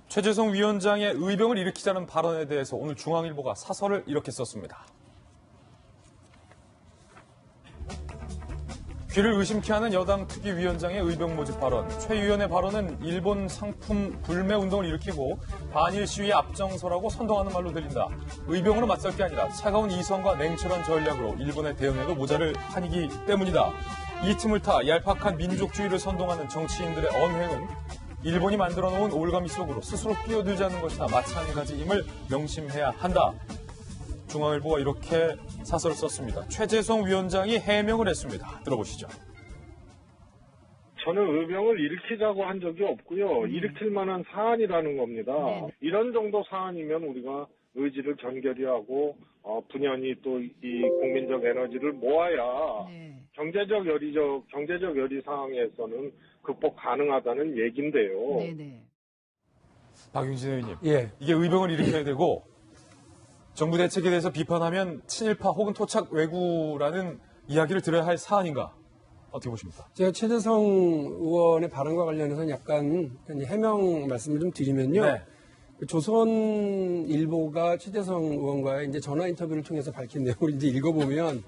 최재성 위원장의 의병을 일으키자는 발언에 대해서 오늘 중앙일보가 사설을 이렇게 썼습니다. 귀를 의심케 하는 여당 특위위원장의 의병 모집 발언. 최 위원의 발언은 일본 상품 불매 운동을 일으키고 반일 시위에 앞장서라고 선동하는 말로 들린다. 의병으로 맞설 게 아니라 차가운 이성과 냉철한 전략으로 일본의 대응에도 모자를 한이기 때문이다. 이 틈을 타 얄팍한 민족주의를 선동하는 정치인들의 언행은 일본이 만들어 놓은 올가미 속으로 스스로 끼어들자는 것이나 마찬가지임을 명심해야 한다. 중앙일보가 이렇게 사설을 썼습니다. 최재성 위원장이 해명을 했습니다. 들어보시죠. 저는 의병을 일으키자고 한 적이 없고요. 일으킬 만한 사안이라는 겁니다. 이런 정도 사안이면 우리가 의지를 견결히 하고 분연히 또 이 국민적 에너지를 모아야 경제적 열의 상황에서는 극복 가능하다는 얘긴데요. 네네. 박용진 의원님, 예. 이게 의병을 일으켜야 되고 정부 대책에 대해서 비판하면 친일파 혹은 토착 왜구라는 이야기를 들어야 할 사안인가? 어떻게 보십니까? 제가 최재성 의원의 발언과 관련해서는 약간 해명 말씀을 좀 드리면요. 네. 조선일보가 최재성 의원과의 이제 전화 인터뷰를 통해서 밝힌 내용을 이제 읽어보면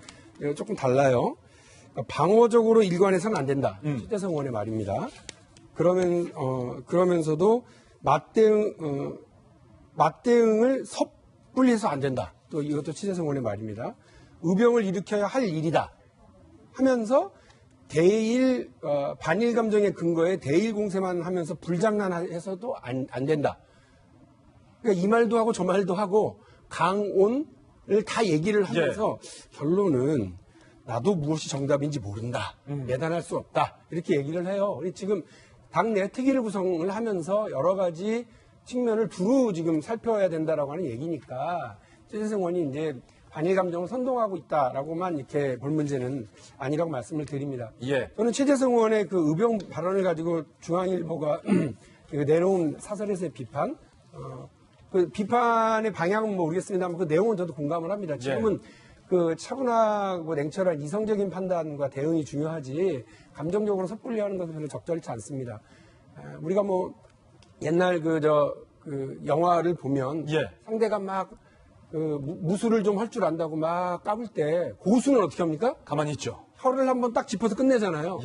조금 달라요. 그러니까 방어적으로 일관해서는 안 된다. 최재성 의원의 말입니다. 그러면서도 맞대응을 섣불리해서 안 된다. 또 이것도 최재성 의원의 말입니다. 의병을 일으켜야 할 일이다. 하면서 반일 감정의 근거에 대일 공세만 하면서 불장난해서도 안 된다. 그러니까 이 말도 하고 저 말도 하고 강온을 다 얘기를 하면서 결론은 나도 무엇이 정답인지 모른다. 예단할 수 없다. 이렇게 얘기를 해요. 지금 당내 특위를 구성을 하면서 여러 가지 측면을 두루 지금 살펴야 된다라고 하는 얘기니까 최재성 의원이 이제 반일 감정을 선동하고 있다라고만 이렇게 볼 문제는 아니라고 말씀을 드립니다. 예. 저는 최재성 의원의 그 의병 발언을 가지고 중앙일보가 내놓은 사설에서의 비판, 그 비판의 방향은 모르겠습니다만 그 내용은 저도 공감을 합니다. 지금은 그 차분하고 냉철한 이성적인 판단과 대응이 중요하지 감정적으로 섣불리 하는 것은 별로 적절치 않습니다. 우리가 뭐 옛날 그 영화를 보면 상대가 막 무술을 좀 할 줄 안다고 막 까불 때 고수는 어떻게 합니까? 가만히 있죠. 혀를 한번 딱 짚어서 끝내잖아요.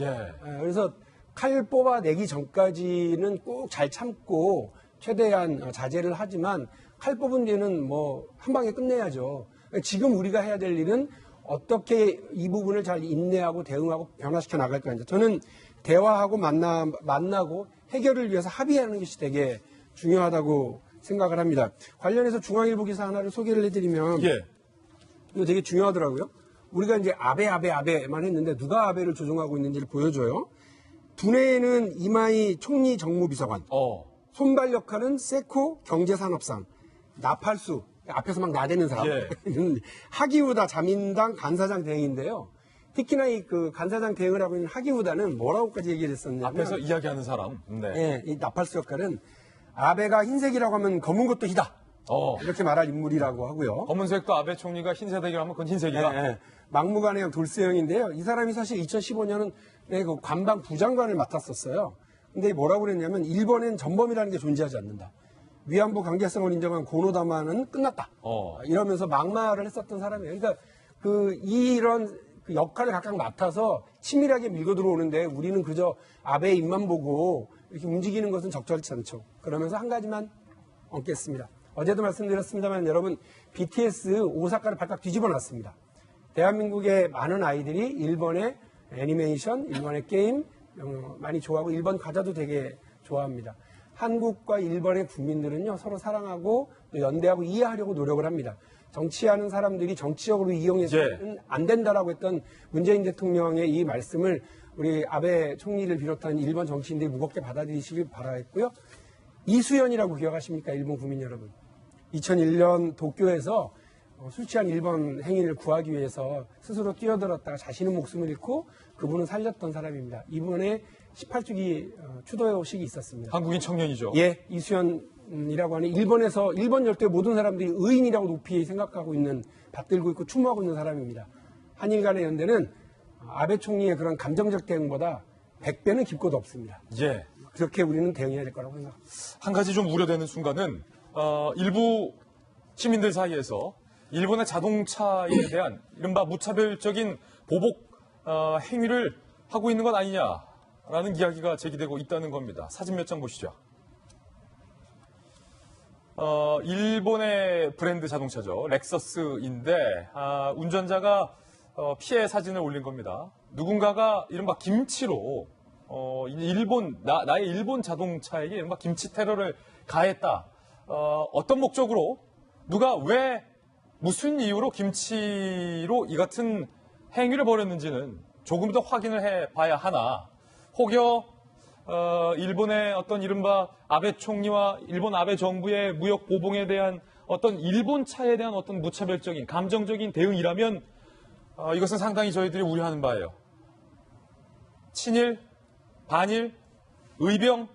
그래서 칼 뽑아내기 전까지는 꼭 잘 참고 최대한 자제를 하지만 칼 뽑은 뒤는 뭐 한 방에 끝내야죠. 지금 우리가 해야 될 일은 어떻게 이 부분을 잘 인내하고 대응하고 변화시켜 나갈 거냐. 저는 대화하고 만나고 해결을 위해서 합의하는 것이 되게 중요하다고 생각을 합니다. 관련해서 중앙일보 기사 하나를 소개를 해드리면 이거 되게 중요하더라고요. 우리가 이제 아베만 했는데 누가 아베를 조종하고 있는지를 보여줘요. 두뇌에는 이마이 총리 정무비서관, 손발 역할은 세코 경제산업상, 나팔수 앞에서 막 나대는 사람, 하기우다 자민당 간사장 대행인데요. 특히나 그 간사장 대행을 하고 있는 하기우다는 뭐라고까지 얘기를 했었냐면 앞에서 이야기하는 사람. 이 나팔수 역할은 아베가 흰색이라고 하면 검은 것도 희다. 이렇게 말할 인물이라고 하고요. 검은색도 아베 총리가 흰색이라고 하면 그건 흰색이다. 막무가내형 돌쇠형인데요. 이 사람이 사실 2015년은 그 관방 부장관을 맡았었어요. 근데 뭐라고 그랬냐면 일본엔 전범이라는 게 존재하지 않는다. 위안부 강제성을 인정한 고노다마는 끝났다. 이러면서 막말을 했었던 사람이에요. 그러니까 이런 역할을 각각 맡아서 치밀하게 밀고 들어오는데 우리는 그저 아베의 입만 보고 이렇게 움직이는 것은 적절치 않죠. 그러면서 한 가지만 얹겠습니다. 어제도 말씀드렸습니다만 여러분 BTS 오사카를 발칵 뒤집어 놨습니다. 대한민국의 많은 아이들이 일본의 애니메이션, 일본의 게임 많이 좋아하고 일본 과자도 되게 좋아합니다. 한국과 일본의 국민들은요 서로 사랑하고 또 연대하고 이해하려고 노력을 합니다. 정치하는 사람들이 정치적으로 이용해서는 안 된다라고 했던 문재인 대통령의 이 말씀을 우리 아베 총리를 비롯한 일본 정치인들이 무겁게 받아들이시길 바라겠고요. 이수연이라고 기억하십니까? 일본 국민 여러분. 2001년 도쿄에서 술 취한 일본 행인을 구하기 위해서 스스로 뛰어들었다가 자신의 목숨을 잃고 그분은 살렸던 사람입니다. 이번에 18주기 추도식이 있었습니다. 한국인 청년이죠. 이수연이라고 하는 일본에서 일본 열도의 모든 사람들이 의인이라고 높이 생각하고 있는 받들고 있고 추모하고 있는 사람입니다. 한일 간의 연대는 아베 총리의 그런 감정적 대응보다 100배는 깊고도 없습니다. 그렇게 우리는 대응해야 될 거라고 생각합니다. 한 가지 좀 우려되는 순간은 일부 시민들 사이에서 일본의 자동차에 대한 이른바 무차별적인 보복 행위를 하고 있는 것 아니냐라는 이야기가 제기되고 있다는 겁니다. 사진 몇 장 보시죠. 일본의 브랜드 자동차죠. 렉서스인데 운전자가 피해 사진을 올린 겁니다. 누군가가 이른바 김치로 나의 일본 자동차에게 이른바 김치 테러를 가했다. 어떤 목적으로 누가 왜 무슨 이유로 김치로 이 같은 행위를 벌였는지는 조금 더 확인을 해봐야 하나. 혹여 일본의 어떤 이른바 아베 총리와 일본 아베 정부의 무역 보복에 대한 어떤 일본 차에 대한 어떤 무차별적인 감정적인 대응이라면 이것은 상당히 저희들이 우려하는 바예요. 친일, 반일, 의병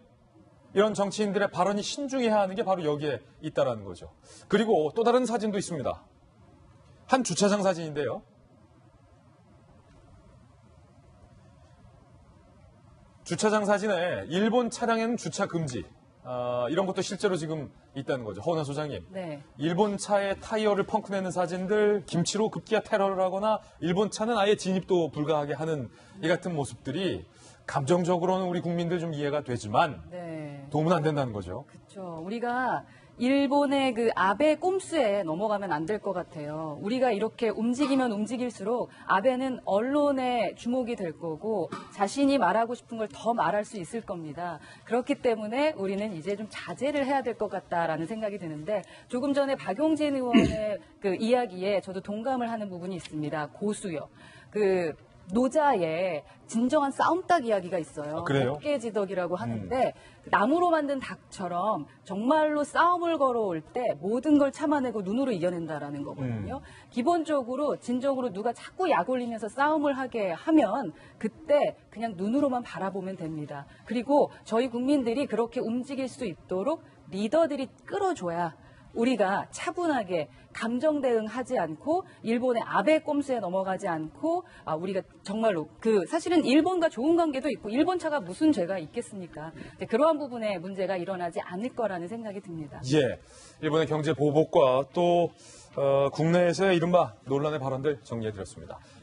이런 정치인들의 발언이 신중해야 하는 게 바로 여기에 있다라는 거죠. 그리고 또 다른 사진도 있습니다. 한 주차장 사진인데요. 주차장 사진에 일본 차량에는 주차 금지 이런 것도 실제로 지금 있다는 거죠. 허은하 소장님. 네. 일본 차의 타이어를 펑크내는 사진들, 김치로 급기야 테러를 하거나 일본 차는 아예 진입도 불가하게 하는 이 같은 모습들이 감정적으로는 우리 국민들 좀 이해가 되지만 네. 도움은 안 된다는 거죠. 그렇죠. 우리가 일본의 그 아베 꼼수에 넘어가면 안 될 것 같아요. 우리가 이렇게 움직이면 움직일수록 아베는 언론의 주목이 될 거고 자신이 말하고 싶은 걸 더 말할 수 있을 겁니다. 그렇기 때문에 우리는 이제 좀 자제를 해야 될 것 같다라는 생각이 드는데 조금 전에 박용진 의원의 그 이야기에 저도 동감을 하는 부분이 있습니다. 고수요. 노자의 진정한 싸움닭 이야기가 있어요. 그래요? 어깨지덕이라고 하는데 나무로 만든 닭처럼 정말로 싸움을 걸어올 때 모든 걸 참아내고 눈으로 이겨낸다라는 거거든요. 기본적으로 진정으로 누가 자꾸 약 올리면서 싸움을 하게 하면 그때 그냥 눈으로만 바라보면 됩니다. 그리고 저희 국민들이 그렇게 움직일 수 있도록 리더들이 끌어줘야 우리가 차분하게 감정 대응하지 않고 일본의 아베 꼼수에 넘어가지 않고 우리가 정말로 사실은 일본과 좋은 관계도 있고 일본 차가 무슨 죄가 있겠습니까? 그러한 부분에 문제가 일어나지 않을 거라는 생각이 듭니다. 예, 일본의 경제 보복과 또 국내에서의 이른바 논란의 발언들 정리해드렸습니다.